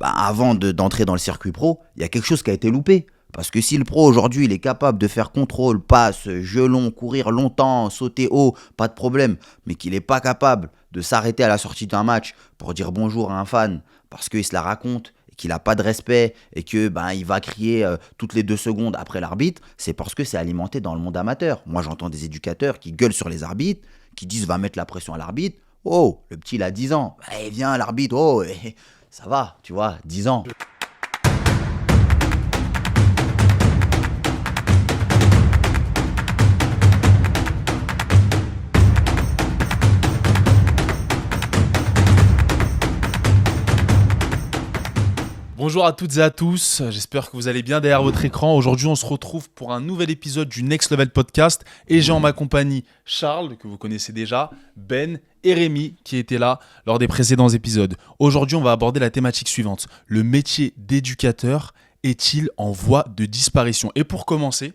avant d'entrer dans le circuit pro, il y a quelque chose qui a été loupé. Parce que si le pro aujourd'hui il est capable de faire contrôle, passe, jeu long, courir longtemps, sauter haut, pas de problème, mais qu'il n'est pas capable de s'arrêter à la sortie d'un match pour dire bonjour à un fan parce qu'il se la raconte et qu'il n'a pas de respect et que il va crier toutes les 2 secondes après l'arbitre, c'est parce que c'est alimenté dans le monde amateur. Moi j'entends des éducateurs qui gueulent sur les arbitres, qui disent va mettre la pression à l'arbitre. Oh, le petit il a 10 ans, viens l'arbitre, oh, ça va, tu vois, 10 ans. Bonjour à toutes et à tous, j'espère que vous allez bien derrière votre écran. Aujourd'hui, on se retrouve pour un nouvel épisode du Next Level Podcast et j'ai en ma compagnie Charles, que vous connaissez déjà, Ben et Rémi, qui étaient là lors des précédents épisodes. Aujourd'hui, on va aborder la thématique suivante. Le métier d'éducateur est-il en voie de disparition ? Et pour commencer,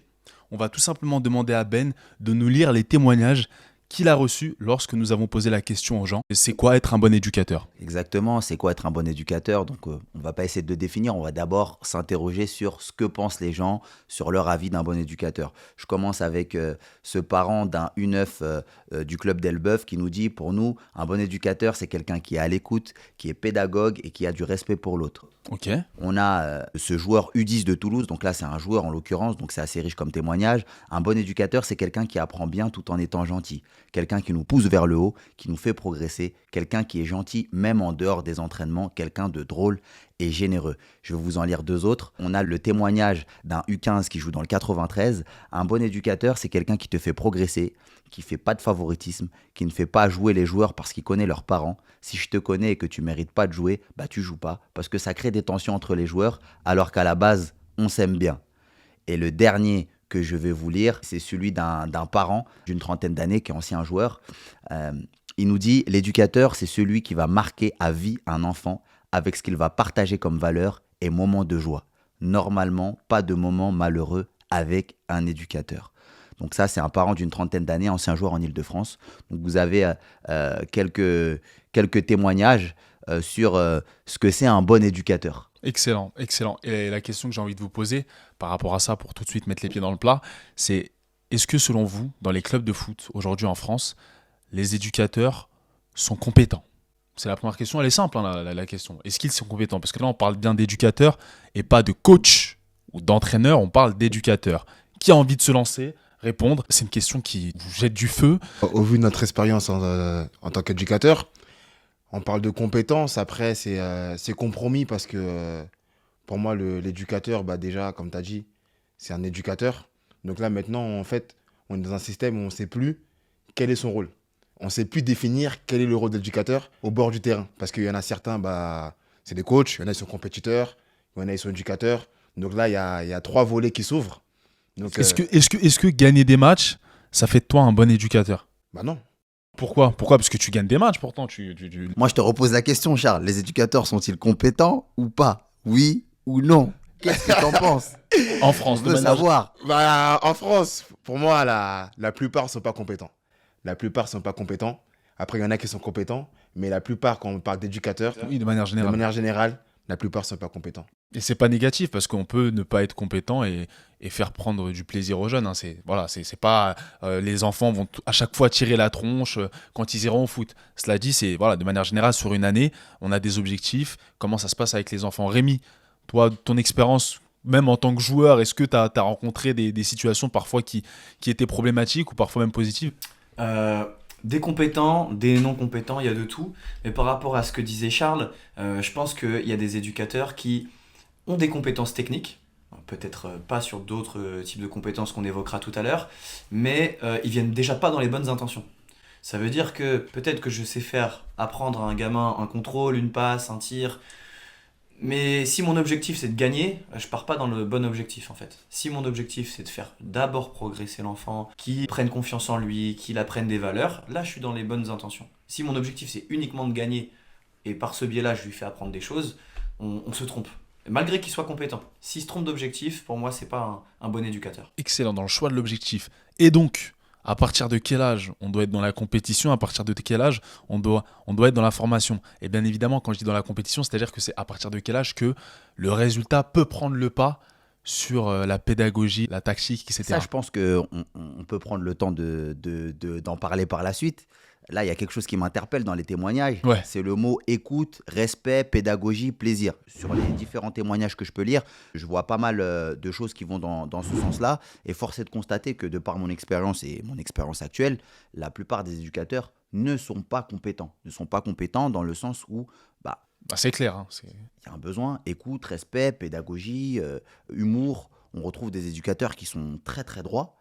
on va tout simplement demander à Ben de nous lire les témoignages qu'il a reçu lorsque nous avons posé la question aux gens. C'est quoi être un bon éducateur ? Exactement, c'est quoi être un bon éducateur ? Donc on va pas essayer de le définir, on va d'abord s'interroger sur ce que pensent les gens, sur leur avis d'un bon éducateur. Je commence avec ce parent d'un U9 du club d'Elbeuf qui nous dit, pour nous, un bon éducateur, c'est quelqu'un qui est à l'écoute, qui est pédagogue et qui a du respect pour l'autre. Ok. On a ce joueur U10 de Toulouse, donc là c'est un joueur en l'occurrence, donc c'est assez riche comme témoignage. Un bon éducateur, c'est quelqu'un qui apprend bien tout en étant gentil. Quelqu'un qui nous pousse vers le haut, qui nous fait progresser, quelqu'un qui est gentil même en dehors des entraînements, quelqu'un de drôle et généreux. Je vais vous en lire 2 autres. On a le témoignage d'un U15 qui joue dans le 93. Un bon éducateur, c'est quelqu'un qui te fait progresser, qui ne fait pas de favoritisme, qui ne fait pas jouer les joueurs parce qu'il connaît leurs parents. Si je te connais et que tu ne mérites pas de jouer, tu joues pas parce que ça crée des tensions entre les joueurs alors qu'à la base, on s'aime bien. Et le dernier que je vais vous lire, c'est celui d'un parent d'une 30aine d'années qui est ancien joueur. Il nous dit « L'éducateur, c'est celui qui va marquer à vie un enfant avec ce qu'il va partager comme valeur et moments de joie. Normalement, pas de moments malheureux avec un éducateur. » Donc ça, c'est un parent d'une 30aine d'années, ancien joueur en Île-de-France. Donc vous avez quelques témoignages sur ce que c'est un bon éducateur. Excellent, excellent. Et la question que j'ai envie de vous poser par rapport à ça, pour tout de suite mettre les pieds dans le plat, c'est est-ce que selon vous, dans les clubs de foot aujourd'hui en France, les éducateurs sont compétents ? C'est la première question, elle est simple la question. Est-ce qu'ils sont compétents ? Parce que là, on parle bien d'éducateurs et pas de coach ou d'entraîneur, on parle d'éducateurs. Qui a envie de se lancer ? Répondre, c'est une question qui vous jette du feu. Au vu de notre expérience en tant qu'éducateur, on parle de compétences. Après, c'est compromis parce que pour moi, l'éducateur, déjà, comme tu as dit, c'est un éducateur. Donc là, maintenant, en fait, on est dans un système où on ne sait plus quel est son rôle. On ne sait plus définir quel est le rôle d'éducateur au bord du terrain. Parce qu'il y en a certains, c'est des coachs, il y en a qui sont compétiteurs, il y en a qui sont éducateurs. Donc là, il y a 3 volets qui s'ouvrent. Donc, est-ce que gagner des matchs, ça fait de toi un bon éducateur ? Non. Pourquoi ? Parce que tu gagnes des matchs pourtant. Moi, je te repose la question, Charles. Les éducateurs sont-ils compétents ou pas ? Oui ou non ? Qu'est-ce que t'en penses ? En France, je veux savoir. En France, pour moi, la plupart ne sont pas compétents. La plupart ne sont pas compétents. Après, il y en a qui sont compétents, mais la plupart, quand on parle d'éducateurs, oui, de manière générale, la plupart ne sont pas compétents. Et c'est pas négatif parce qu'on peut ne pas être compétent et faire prendre du plaisir aux jeunes. Hein. C'est pas les enfants vont à chaque fois tirer la tronche quand ils iront au foot. Cela dit, c'est de manière générale sur une année, on a des objectifs. Comment ça se passe avec les enfants ? Rémi, toi, ton expérience, même en tant que joueur, est-ce que tu as rencontré des situations parfois qui étaient problématiques ou parfois même positives ? Des compétents, des non compétents, il y a de tout. Mais par rapport à ce que disait Charles, je pense qu'il y a des éducateurs qui ont des compétences techniques, peut-être pas sur d'autres types de compétences qu'on évoquera tout à l'heure, mais ils viennent déjà pas dans les bonnes intentions. Ça veut dire que peut-être que je sais faire apprendre à un gamin un contrôle, une passe, un tir, mais si mon objectif c'est de gagner, je pars pas dans le bon objectif en fait. Si mon objectif c'est de faire d'abord progresser l'enfant, qu'il prenne confiance en lui, qu'il apprenne des valeurs, là je suis dans les bonnes intentions. Si mon objectif c'est uniquement de gagner, et par ce biais-là je lui fais apprendre des choses, on se trompe. Malgré qu'il soit compétent. S'il se trompe d'objectif, pour moi c'est pas un bon éducateur. Excellent dans le choix de l'objectif. Et donc, À partir de quel âge on doit être dans la compétition? À partir de quel âge on doit être dans la formation? Et bien évidemment, quand je dis dans la compétition, c'est-à-dire que c'est à partir de quel âge que le résultat peut prendre le pas sur la pédagogie, la tactique, etc. Ça, je pense qu'on peut prendre le temps d'en parler par la suite. Là, il y a quelque chose qui m'interpelle dans les témoignages. Ouais. C'est le mot écoute, respect, pédagogie, plaisir. Sur les différents témoignages que je peux lire, je vois pas mal de choses qui vont dans ce sens-là. Et force est de constater que de par mon expérience et mon expérience actuelle, la plupart des éducateurs ne sont pas compétents. Ne sont pas compétents dans le sens où C'est clair. Hein, il y a un besoin, écoute, respect, pédagogie, humour. On retrouve des éducateurs qui sont très très droits.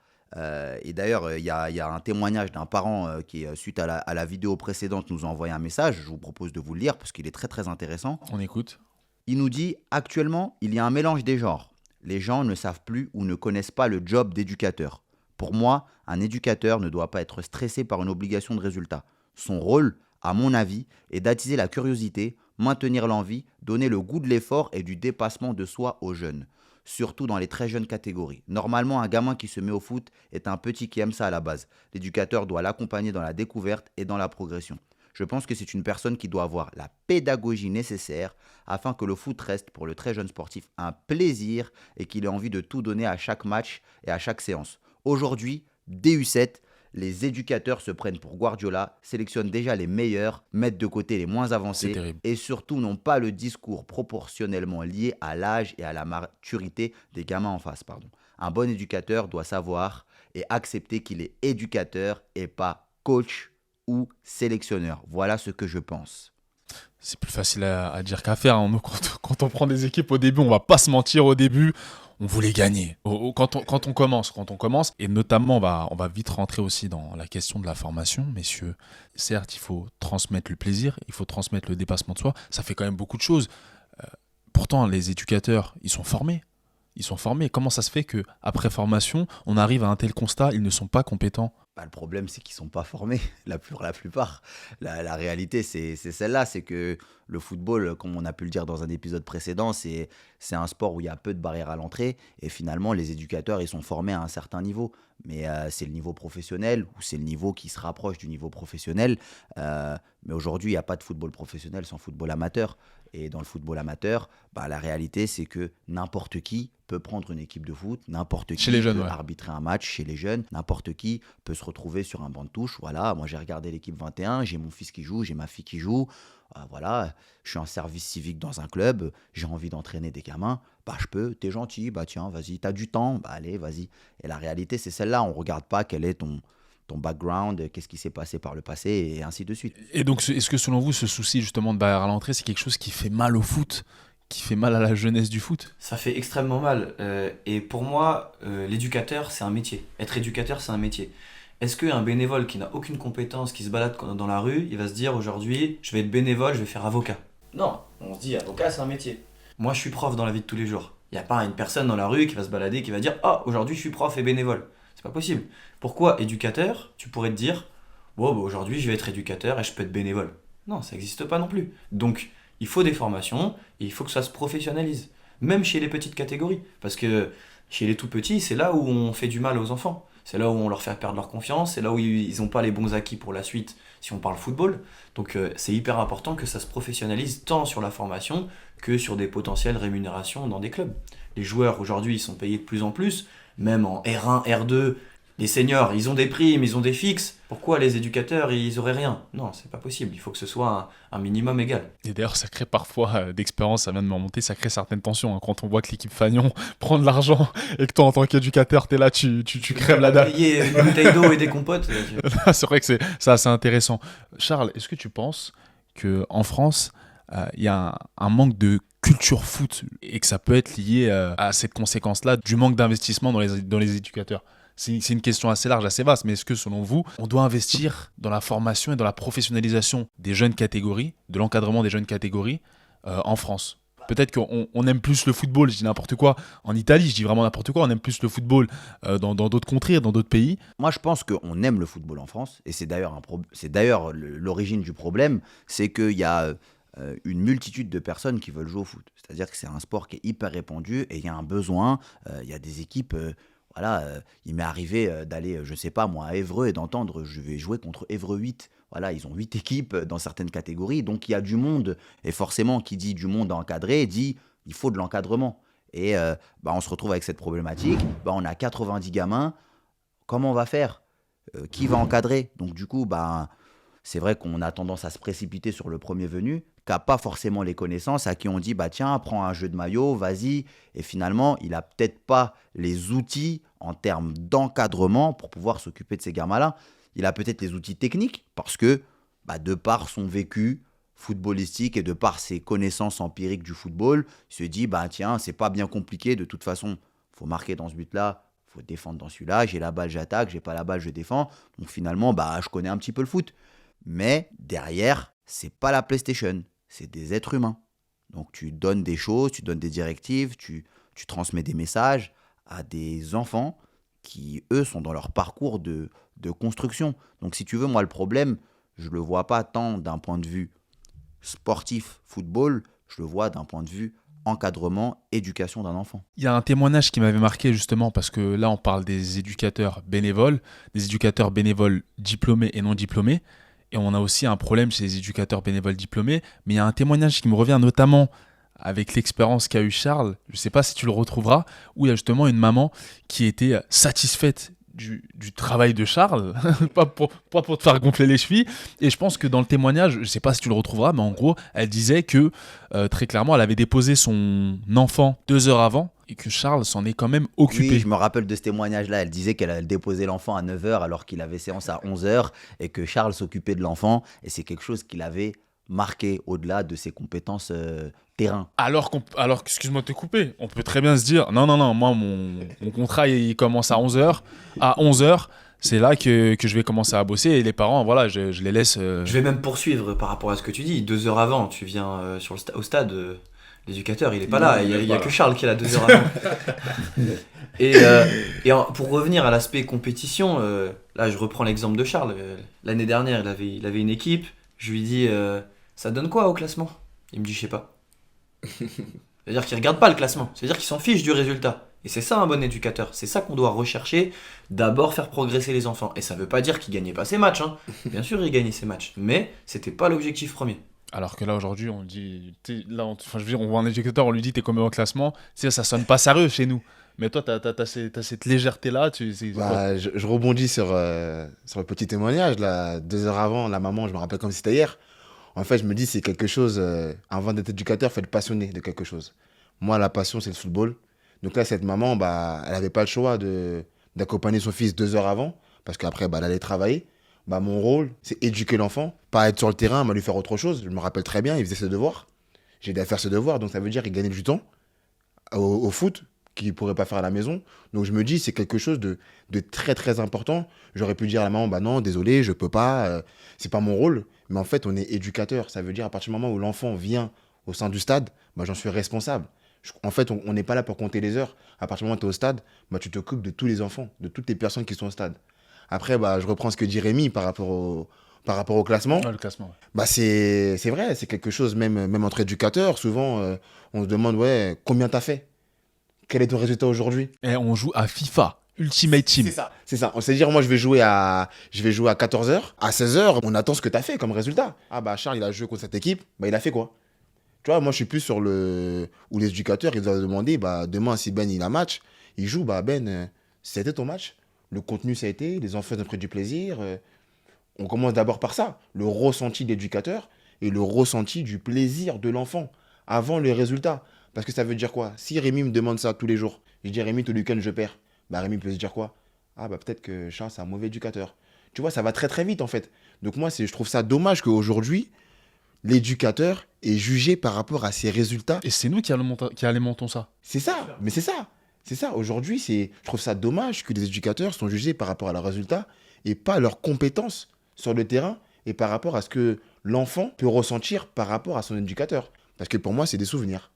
Et d'ailleurs, il y a un témoignage d'un parent qui, suite à la vidéo précédente, nous a envoyé un message. Je vous propose de vous le lire parce qu'il est très très intéressant. On écoute. Il nous dit « Actuellement, il y a un mélange des genres. Les gens ne savent plus ou ne connaissent pas le job d'éducateur. Pour moi, un éducateur ne doit pas être stressé par une obligation de résultat. Son rôle, à mon avis, est d'attiser la curiosité, maintenir l'envie, donner le goût de l'effort et du dépassement de soi aux jeunes. Surtout dans les très jeunes catégories. Normalement, un gamin qui se met au foot est un petit qui aime ça à la base. L'éducateur doit l'accompagner dans la découverte et dans la progression. Je pense que c'est une personne qui doit avoir la pédagogie nécessaire afin que le foot reste pour le très jeune sportif un plaisir et qu'il ait envie de tout donner à chaque match et à chaque séance. Aujourd'hui, DU7, les éducateurs se prennent pour Guardiola, sélectionnent déjà les meilleurs, mettent de côté les moins avancés et surtout n'ont pas le discours proportionnellement lié à l'âge et à la maturité des gamins en face. Un bon éducateur doit savoir et accepter qu'il est éducateur et pas coach ou sélectionneur. Voilà ce que je pense. C'est plus facile à dire qu'à faire. Hein. Quand on prend des équipes au début, on va pas se mentir au début. On voulait gagner. Quand on commence, et notamment, on va vite rentrer aussi dans la question de la formation, messieurs. Certes, il faut transmettre le plaisir, il faut transmettre le dépassement de soi. Ça fait quand même beaucoup de choses. Pourtant, les éducateurs, ils sont formés. Comment ça se fait qu'après formation, on arrive à un tel constat, ils ne sont pas compétents? Le problème, c'est qu'ils ne sont pas formés, la plupart. La réalité, c'est celle-là, c'est que le football, comme on a pu le dire dans un épisode précédent, c'est un sport où il y a peu de barrières à l'entrée. Et finalement, les éducateurs, ils sont formés à un certain niveau. Mais c'est le niveau professionnel ou c'est le niveau qui se rapproche du niveau professionnel. Mais aujourd'hui, il n'y a pas de football professionnel sans football amateur. Et dans le football amateur, la réalité, c'est que n'importe qui peut prendre une équipe de foot, n'importe qui peut arbitrer un match chez les jeunes, n'importe qui peut se retrouver sur un banc de touche. Voilà, moi j'ai regardé l'équipe 21, j'ai mon fils qui joue, j'ai ma fille qui joue. Voilà, je suis en service civique dans un club, j'ai envie d'entraîner des gamins. Je peux, t'es gentil, tiens, vas-y, t'as du temps, allez, vas-y. Et la réalité, c'est celle-là, on ne regarde pas quel est ton background, qu'est-ce qui s'est passé par le passé, et ainsi de suite. Et donc, est-ce que selon vous, ce souci justement de barrière à l'entrée, c'est quelque chose qui fait mal au foot, qui fait mal à la jeunesse du foot? Ça fait extrêmement mal. Et pour moi, l'éducateur, c'est un métier. Être éducateur, c'est un métier. Est-ce qu'un bénévole qui n'a aucune compétence, qui se balade dans la rue, il va se dire aujourd'hui, je vais être bénévole, je vais faire avocat? Non, on se dit avocat, c'est un métier. Moi, je suis prof dans la vie de tous les jours. Il n'y a pas une personne dans la rue qui va se balader, qui va dire aujourd'hui, je suis prof et bénévole. C'est pas possible. Pourquoi éducateur? Tu pourrais te dire aujourd'hui je vais être éducateur et je peux être bénévole. Non, ça n'existe pas non plus. Donc il faut des formations et il faut que ça se professionnalise. Même chez les petites catégories. Parce que chez les tout petits, c'est là où on fait du mal aux enfants. C'est là où on leur fait perdre leur confiance. C'est là où ils n'ont pas les bons acquis pour la suite si on parle football. Donc c'est hyper important que ça se professionnalise tant sur la formation que sur des potentielles rémunérations dans des clubs. Les joueurs aujourd'hui ils sont payés de plus en plus. Même en R1, R2, les seniors, ils ont des primes, ils ont des fixes. Pourquoi les éducateurs, ils auraient rien? Non, c'est pas possible. Il faut que ce soit un minimum égal. Et d'ailleurs, ça crée parfois, d'expérience, ça vient de me remonter, ça crée certaines tensions. Hein, quand on voit que l'équipe Fagnon prend de l'argent et que toi, en tant qu'éducateur, t'es là, tu crèves la dalle. Payer une bouteille d'eau et des compotes. C'est vrai que c'est assez intéressant. Charles, est-ce que tu penses qu'en France, il y a un manque de culture foot et que ça peut être lié à cette conséquence-là du manque d'investissement dans les éducateurs? C'est une question assez large, assez vaste, mais est-ce que selon vous, on doit investir dans la formation et dans la professionnalisation des jeunes catégories, de l'encadrement des jeunes catégories en France? Peut-être qu'on aime plus le football, je dis n'importe quoi, en Italie, je dis vraiment n'importe quoi, on aime plus le football dans d'autres contrées, dans d'autres pays. Moi, je pense qu'on aime le football en France, et c'est d'ailleurs l'origine du problème, c'est qu'il y a une multitude de personnes qui veulent jouer au foot. C'est-à-dire que c'est un sport qui est hyper répandu, et il y a un besoin, il y a des équipes... Voilà, il m'est arrivé d'aller, je sais pas moi, à Évreux et d'entendre, je vais jouer contre Évreux 8. Voilà, ils ont 8 équipes dans certaines catégories, donc il y a du monde. Et forcément, qui dit du monde à encadrer, dit il faut de l'encadrement. Et on se retrouve avec cette problématique. On a 90 gamins. Comment on va faire? Qui va encadrer? Donc du coup, c'est vrai qu'on a tendance à se précipiter sur le premier venu, qui n'a pas forcément les connaissances, à qui on dit, tiens, prends un jeu de maillot, vas-y. Et finalement, il n'a peut-être pas les outils en termes d'encadrement pour pouvoir s'occuper de ces gamins-là. Il a peut-être les outils techniques, parce que, de par son vécu footballistique et de par ses connaissances empiriques du football, il se dit, tiens, c'est pas bien compliqué, de toute façon, il faut marquer dans ce but-là, il faut défendre dans celui-là, j'ai la balle, j'attaque, j'ai pas la balle, je défends. Donc finalement, je connais un petit peu le foot. Mais derrière, c'est pas la PlayStation, c'est des êtres humains. Donc tu donnes des choses, tu donnes des directives, tu transmets des messages à des enfants qui, eux, sont dans leur parcours de construction. Donc si tu veux, moi, le problème, je le vois pas tant d'un point de vue sportif, football, je le vois d'un point de vue encadrement, éducation d'un enfant. Il y a un témoignage qui m'avait marqué justement parce que là, on parle des éducateurs bénévoles diplômés et non diplômés. Et on a aussi un problème chez les éducateurs bénévoles diplômés. Mais il y a un témoignage qui me revient notamment avec l'expérience qu'a eu Charles. Je ne sais pas si tu le retrouveras, où il y a justement une maman qui était satisfaite du travail de Charles, pas pour te faire gonfler les chevilles. Et je pense que dans le témoignage, je ne sais pas si tu le retrouveras, mais en gros, elle disait que très clairement, elle avait déposé son enfant 2 heures avant et que Charles s'en est quand même occupé. Oui, je me rappelle de ce témoignage-là. Elle disait qu'elle allait déposer l'enfant à 9h alors qu'il avait séance à 11h et que Charles s'occupait de l'enfant. Et c'est quelque chose qu'il avait marqué au-delà de ses compétences terrain. Alors, excuse-moi de te couper, on peut très bien se dire, non, moi, mon contrat, il commence à 11h. À 11h, c'est là que je vais commencer à bosser. Et les parents, voilà, je les laisse... Je vais même poursuivre par rapport à ce que tu dis. 2 heures avant, tu viens au stade... L'éducateur, il est pas là, il y a que Charles qui est là 2 heures avant. Pour revenir à l'aspect compétition, là je reprends l'exemple de Charles. L'année dernière, il avait une équipe. Je lui dis, ça donne quoi au classement? Il me dit, je sais pas. C'est-à-dire qu'il regarde pas le classement. C'est-à-dire qu'il s'en fiche du résultat. Et c'est ça un bon éducateur. C'est ça qu'on doit rechercher. D'abord faire progresser les enfants. Et ça veut pas dire qu'il gagnait pas ses matchs. Bien sûr, il gagnait ses matchs. Mais c'était pas l'objectif premier. Alors que là, aujourd'hui, on dit... on voit un éducateur, on lui dit, t'es combien au classement? Ça sonne pas sérieux chez nous. Mais toi, t'as cette légèreté-là. Je rebondis sur le petit témoignage. Là, 2 heures avant, la maman, je me rappelle comme si c'était hier. En fait, je me dis, c'est quelque chose... avant d'être éducateur, il faut être passionné de quelque chose. Moi, la passion, c'est le football. Donc là, cette maman, elle n'avait pas le choix d'accompagner son fils 2 heures avant. Parce qu'après, elle allait travailler. Mon rôle, c'est éduquer l'enfant, pas être sur le terrain, mais lui faire autre chose. Je me rappelle très bien, il faisait ses devoirs. J'ai aidé à faire ses devoirs, donc ça veut dire qu'il gagnait du temps au foot qu'il ne pourrait pas faire à la maison. Donc je me dis, c'est quelque chose de très très important. J'aurais pu dire à la maman, non, désolé, je peux pas, c'est pas mon rôle. Mais en fait, on est éducateur. Ça veut dire à partir du moment où l'enfant vient au sein du stade, j'en suis responsable. En fait, on n'est pas là pour compter les heures. À partir du moment où tu es au stade, tu t'occupes de tous les enfants, de toutes les personnes qui sont au stade. Après, je reprends ce que dit Rémi par rapport au classement. Ouais, le classement. C'est vrai, c'est quelque chose, même entre éducateurs. Souvent, on se demande, combien t'as fait? Quel est ton résultat aujourd'hui? Et on joue à FIFA, Ultimate Team. C'est ça. On sait dire, moi, je vais jouer à 14h. À 16h, on attend ce que t'as fait comme résultat. Charles, il a joué contre cette équipe. Il a fait quoi? Tu vois, moi, je suis plus sur où les éducateurs, ils doivent demander, demain, si Ben, il a match, il joue, Ben, c'était ton match? Le contenu, ça a été, les enfants ont pris du plaisir. On commence d'abord par ça, le ressenti de l'éducateur et le ressenti du plaisir de l'enfant avant le résultat. Parce que ça veut dire quoi? Si Rémi me demande ça tous les jours, je dis Rémi, tout le week-end, je perds. Rémi peut se dire quoi? Peut-être que Charles, c'est un mauvais éducateur. Tu vois, ça va très très vite en fait. Donc moi, je trouve ça dommage qu'aujourd'hui, l'éducateur est jugé par rapport à ses résultats. Et c'est nous qui alimentons ça. C'est ça, mais c'est ça. C'est ça, aujourd'hui, je trouve ça dommage que les éducateurs sont jugés par rapport à leurs résultats et pas à leurs compétences sur le terrain et par rapport à ce que l'enfant peut ressentir par rapport à son éducateur. Parce que pour moi, c'est des souvenirs.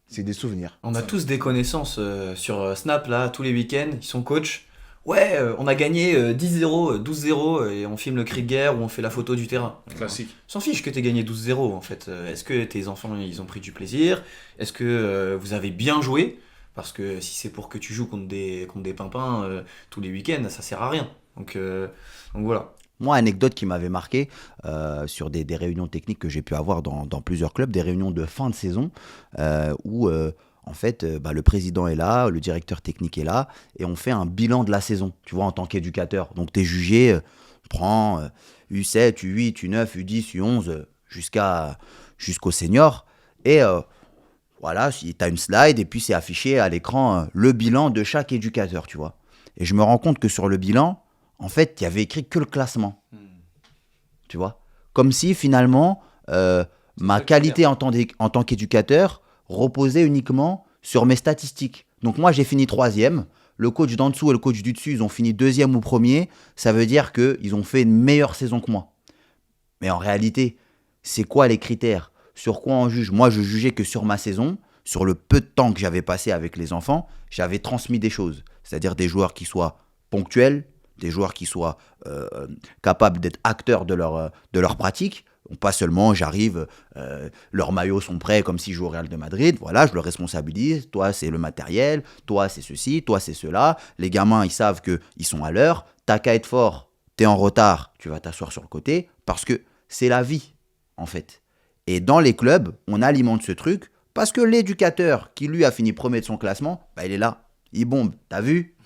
C'est des souvenirs. On a tous des connaissances sur Snap, là, tous les week-ends, ils sont coachs. Ouais, on a gagné 10-0, 12-0 et on filme le cri de guerre ou on fait la photo du terrain. Classique. S'en fiche que t'aies gagné 12-0 en fait. Est-ce que tes enfants ils ont pris du plaisir? Est-ce que vous avez bien joué? Parce que si c'est pour que tu joues contre des pimpins tous les week-ends, ça sert à rien. Donc voilà. Moi, anecdote qui m'avait marqué sur des réunions techniques que j'ai pu avoir dans plusieurs clubs, des réunions de fin de saison où en fait le président est là, le directeur technique est là et on fait un bilan de la saison, tu vois, en tant qu'éducateur. Donc tu es jugé, prends U7, U8, U9, U10, U11 jusqu'au senior et voilà, tu as une slide et puis c'est affiché à l'écran le bilan de chaque éducateur, tu vois. Et je me rends compte que sur le bilan, en fait, il y avait écrit que le classement. Tu vois, comme si finalement ma qualité en tant qu'éducateur reposait uniquement sur mes statistiques. Donc moi j'ai fini troisième, le coach d'en dessous et le coach du dessus ils ont fini deuxième ou premier, ça veut dire qu'ils ont fait une meilleure saison que moi. Mais en réalité, c'est quoi les critères? Sur quoi on juge? Moi je jugeais que sur ma saison, sur le peu de temps que j'avais passé avec les enfants, j'avais transmis des choses. C'est-à-dire des joueurs qui soient ponctuels, des joueurs qui soient capables d'être acteurs de leur pratique. Pas seulement j'arrive, leurs maillots sont prêts comme si je jouais au Real de Madrid. Voilà, je le responsabilise. Toi, c'est le matériel. Toi, c'est ceci. Toi, c'est cela. Les gamins, ils savent qu'ils sont à l'heure. T'as qu'à être fort. T'es en retard. Tu vas t'asseoir sur le côté parce que c'est la vie, en fait. Et dans les clubs, on alimente ce truc parce que l'éducateur qui, lui, a fini premier de son classement, il est là. Il bombe. T'as vu?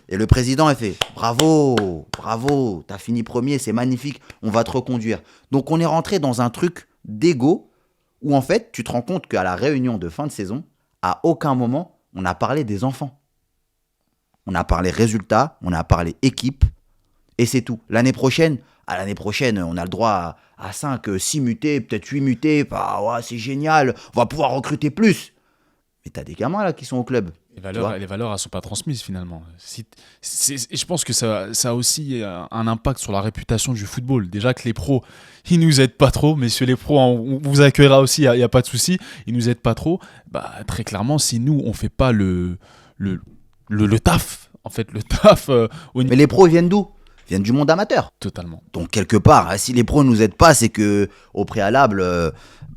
Et le président, il fait « Bravo, bravo, t'as fini premier, c'est magnifique, on va te reconduire. » Donc, on est rentré dans un truc d'ego où, en fait, tu te rends compte qu'à la réunion de fin de saison, à aucun moment, on a parlé des enfants. On a parlé résultats, on a parlé équipe, et c'est tout. L'année prochaine, on a le droit à 5, 6 mutés, peut-être 8 mutés. Bah, ouais, c'est génial, on va pouvoir recruter plus. Mais t'as des gamins là qui sont au club. Les valeurs, elles ne sont pas transmises finalement. Et je pense que ça a aussi un impact sur la réputation du football. Déjà que les pros, ils ne nous aident pas trop. Messieurs les pros, on vous accueillera aussi, il n'y a pas de souci. Ils ne nous aident pas trop. Bah, très clairement, si nous, on ne fait pas le taf, en fait, le taf... Mais les pros, ils viennent d'où? Ils viennent du monde amateur. Totalement. Donc, quelque part, si les pros ne nous aident pas, c'est qu'au préalable,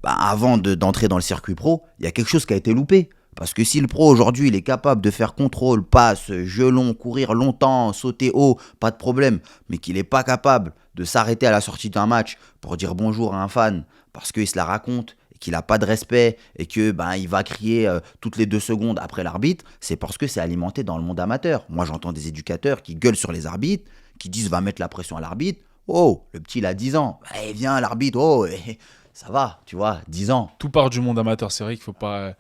avant d'entrer dans le circuit pro, il y a quelque chose qui a été loupé. Parce que si le pro aujourd'hui il est capable de faire contrôle, passe, jeu long, courir longtemps, sauter haut, pas de problème, mais qu'il n'est pas capable de s'arrêter à la sortie d'un match pour dire bonjour à un fan parce qu'il se la raconte et qu'il n'a pas de respect et que il va crier toutes les 2 secondes après l'arbitre, c'est parce que c'est alimenté dans le monde amateur. Moi j'entends des éducateurs qui gueulent sur les arbitres, qui disent va mettre la pression à l'arbitre. Oh, le petit il a 10 ans, viens l'arbitre, oh, ça va, tu vois, 10 ans. Tout part du monde amateur, c'est vrai qu'il ne faut pas...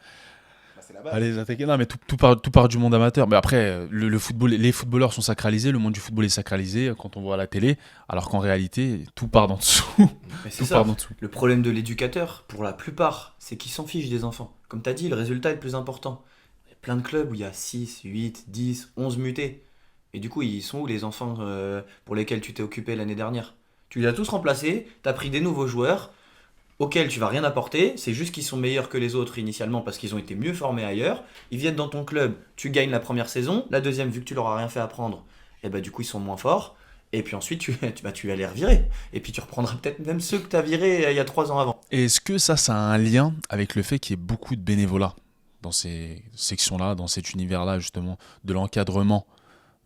Allez, attaquer. Non, mais tout part du monde amateur. Mais après, le football, les footballeurs sont sacralisés, le monde du football est sacralisé quand on voit à la télé, alors qu'en réalité, tout part d'en dessous. Tout part d'en dessous. Le problème de l'éducateur, pour la plupart, c'est qu'il s'en fiche des enfants. Comme tu as dit, le résultat est le plus important. Il y a plein de clubs où il y a 6, 8, 10, 11 mutés. Et du coup, ils sont où les enfants pour lesquels tu t'es occupé l'année dernière? Tu les as tous remplacés, tu as pris des nouveaux joueurs auxquels tu vas rien apporter, c'est juste qu'ils sont meilleurs que les autres initialement parce qu'ils ont été mieux formés ailleurs, ils viennent dans ton club, tu gagnes la première saison, la deuxième vu que tu leur as rien fait apprendre, et du coup ils sont moins forts, et puis ensuite tu vas les revirer, et puis tu reprendras peut-être même ceux que tu as virés il y a 3 ans avant. Et est-ce que ça a un lien avec le fait qu'il y ait beaucoup de bénévolat dans ces sections-là, dans cet univers-là justement, de l'encadrement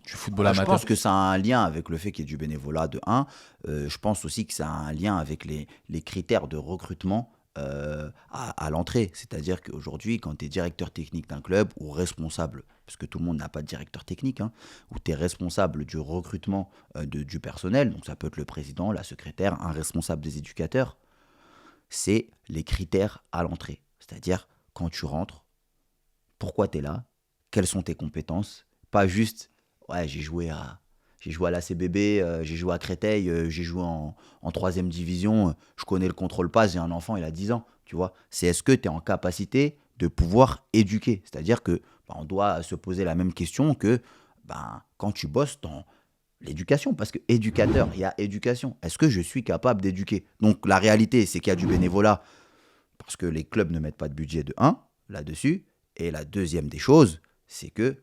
du football amateur? Je pense que ça a un lien avec le fait qu'il y ait du bénévolat de 1. Je pense aussi que ça a un lien avec les critères de recrutement à l'entrée. C'est-à-dire qu'aujourd'hui, quand tu es directeur technique d'un club ou responsable, parce que tout le monde n'a pas de directeur technique, ou tu es responsable du recrutement du personnel, donc ça peut être le président, la secrétaire, un responsable des éducateurs, c'est les critères à l'entrée. C'est-à-dire, quand tu rentres, pourquoi tu es là, quelles sont tes compétences, pas juste... Ouais, j'ai joué à la CBB, j'ai joué à Créteil, j'ai joué en 3e division, je connais le contrôle passe, j'ai un enfant, il a 10 ans, tu vois. C'est est-ce que tu es en capacité de pouvoir éduquer? C'est-à-dire que on doit se poser la même question que quand tu bosses dans l'éducation, parce que éducateur, il y a éducation. Est-ce que je suis capable d'éduquer? Donc la réalité, c'est qu'il y a du bénévolat, parce que les clubs ne mettent pas de budget de 1 là-dessus, et la deuxième des choses, c'est que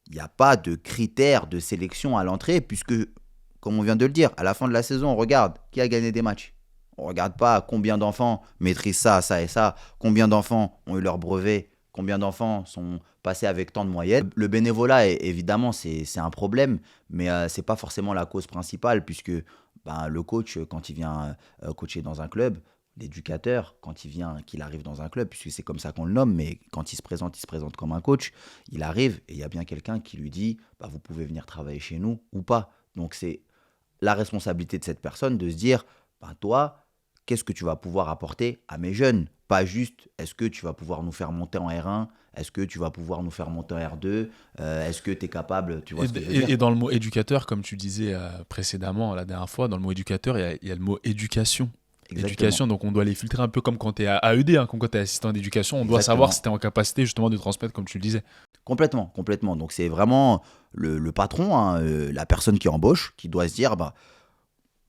il n'y a pas de critères de sélection à l'entrée, puisque, comme on vient de le dire, à la fin de la saison, on regarde qui a gagné des matchs. On ne regarde pas combien d'enfants maîtrisent ça, ça et ça, combien d'enfants ont eu leur brevet Combien d'enfants sont passés avec tant de moyenne? Le bénévolat, évidemment, c'est un problème, mais ce n'est pas forcément la cause principale, puisque ben, le coach, quand il vient coacher dans un club, l'éducateur, quand qu'il arrive dans un club, puisque c'est comme ça qu'on le nomme, mais quand il se présente comme un coach, il arrive et il y a bien quelqu'un qui lui dit bah, vous pouvez venir travailler chez nous ou pas. Donc c'est la responsabilité de cette personne de se dire bah, toi, qu'est-ce que tu vas pouvoir apporter à mes jeunes? Pas juste est-ce que tu vas pouvoir nous faire monter en R1, est-ce que tu vas pouvoir nous faire monter en R2, est-ce que tu es capable, tu vois ce que je veux dire? Et dans le mot éducateur, comme tu disais précédemment, la dernière fois, dans le mot éducateur, il y a le mot éducation. Exactement. Éducation, donc on doit les filtrer un peu comme quand tu es à AED, hein, comme quand tu es assistant d'éducation, on doit Exactement. savoir si tu es en capacité justement de transmettre comme tu le disais. Complètement, complètement. Donc c'est vraiment le patron, hein, la personne qui embauche, qui doit se dire, bah,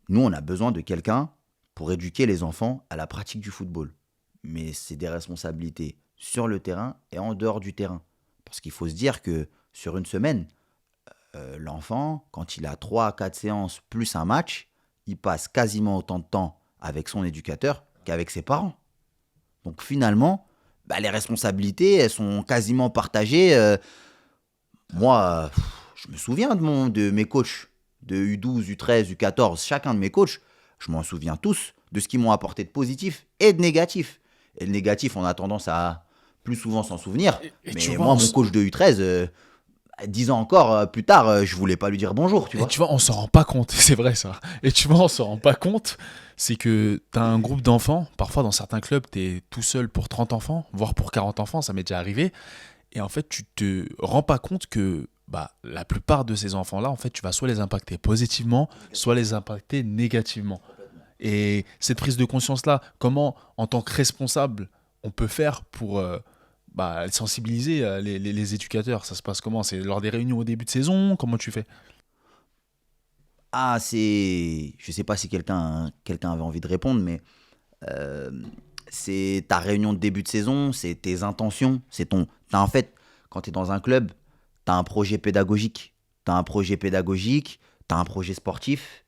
nous on a besoin de quelqu'un pour éduquer les enfants à la pratique du football. Mais c'est des responsabilités sur le terrain et en dehors du terrain. Parce qu'il faut se dire que sur une semaine, l'enfant, quand il a 3 à 4 séances plus un match, il passe quasiment autant de temps avec son éducateur qu'avec ses parents. Donc finalement, bah, les responsabilités, elles sont quasiment partagées. Moi, je me souviens de mes coachs, de U12, U13, U14, chacun de mes coachs, je m'en souviens tous de ce qu'ils m'ont apporté de positif et de négatif. Et le négatif, on a tendance à plus souvent s'en souvenir. Et Mais tu vois, moi, mon coach de U13, 10 ans encore plus tard, je voulais pas lui dire bonjour, tu vois. Et tu vois, on s'en rend pas compte, c'est vrai ça. Et tu vois, on s'en rend pas compte, c'est que tu as un groupe d'enfants, parfois dans certains clubs, tu es tout seul pour 30 enfants, voire pour 40 enfants, ça m'est déjà arrivé. Et en fait, tu te rends pas compte que bah, la plupart de ces enfants-là, en fait, tu vas soit les impacter positivement, soit les impacter négativement. Et cette prise de conscience-là, comment, en tant que responsable, on peut faire pour bah, sensibiliser les éducateurs? Ça se passe comment? C'est lors des réunions au début de saison? Comment tu fais? Ah, je sais pas si quelqu'un avait envie de répondre, mais euh, c'est ta réunion de début de saison, c'est tes intentions, en fait, quand tu es dans un club, tu as un projet pédagogique. Tu as un projet pédagogique, tu as un projet sportif,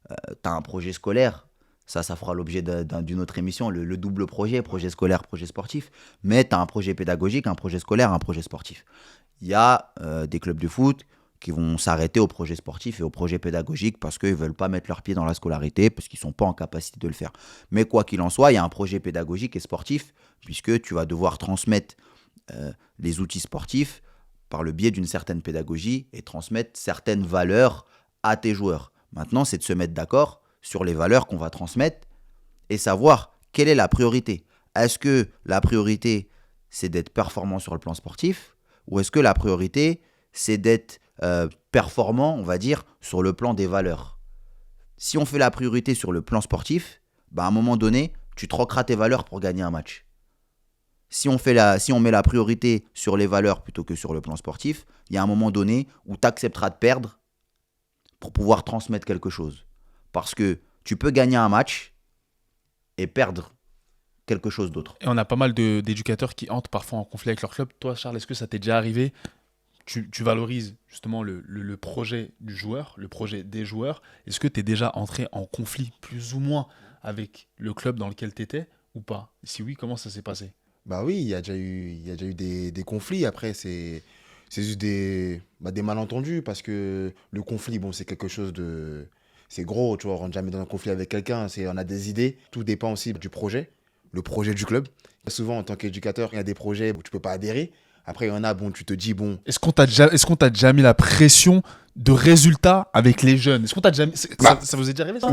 tu as un projet scolaire. Ça fera l'objet d'une autre émission, le double projet scolaire, projet sportif. Mais tu as un projet pédagogique, un projet scolaire, un projet sportif. Il y a des clubs de foot qui vont s'arrêter au projet sportif et au projet pédagogique parce qu'ils ne veulent pas mettre leurs pieds dans la scolarité, parce qu'ils ne sont pas en capacité de le faire. Mais quoi qu'il en soit, il y a un projet pédagogique et sportif, puisque tu vas devoir transmettre les outils sportifs par le biais d'une certaine pédagogie et transmettre certaines valeurs à tes joueurs. Maintenant, c'est de se mettre d'accord sur les valeurs qu'on va transmettre et savoir quelle est la priorité. Est-ce que la priorité, c'est d'être performant sur le plan sportif ou est-ce que la priorité, c'est d'être performant, on va dire, sur le plan des valeurs? Si on fait la priorité sur le plan sportif, bah à un moment donné, tu troqueras tes valeurs pour gagner un match. Si on met la priorité sur les valeurs plutôt que sur le plan sportif, il y a un moment donné où tu accepteras de perdre pour pouvoir transmettre quelque chose. Parce que tu peux gagner un match et perdre quelque chose d'autre. Et on a pas mal d'éducateurs qui entrent parfois en conflit avec leur club. Toi, Charles, est-ce que ça t'est déjà arrivé? Tu valorises justement le projet du joueur, le projet des joueurs. Est-ce que tu es déjà entré en conflit plus ou moins avec le club dans lequel tu étais ou pas? Si oui, comment ça s'est passé? Bah oui, il y a déjà eu des conflits. Après, c'est juste des malentendus parce que le conflit, bon, c'est quelque chose de... C'est gros, tu vois, on rentre jamais dans un conflit avec quelqu'un. On a des idées. Tout dépend aussi du projet, le projet du club. Souvent, en tant qu'éducateur, il y a des projets où tu peux pas adhérer. Après, il y en a, bon, tu te dis, bon... Est-ce qu'on t'a déjà mis la pression de résultats avec les jeunes? Est-ce qu'on t'a déjà mis... Ça vous est déjà arrivé ça?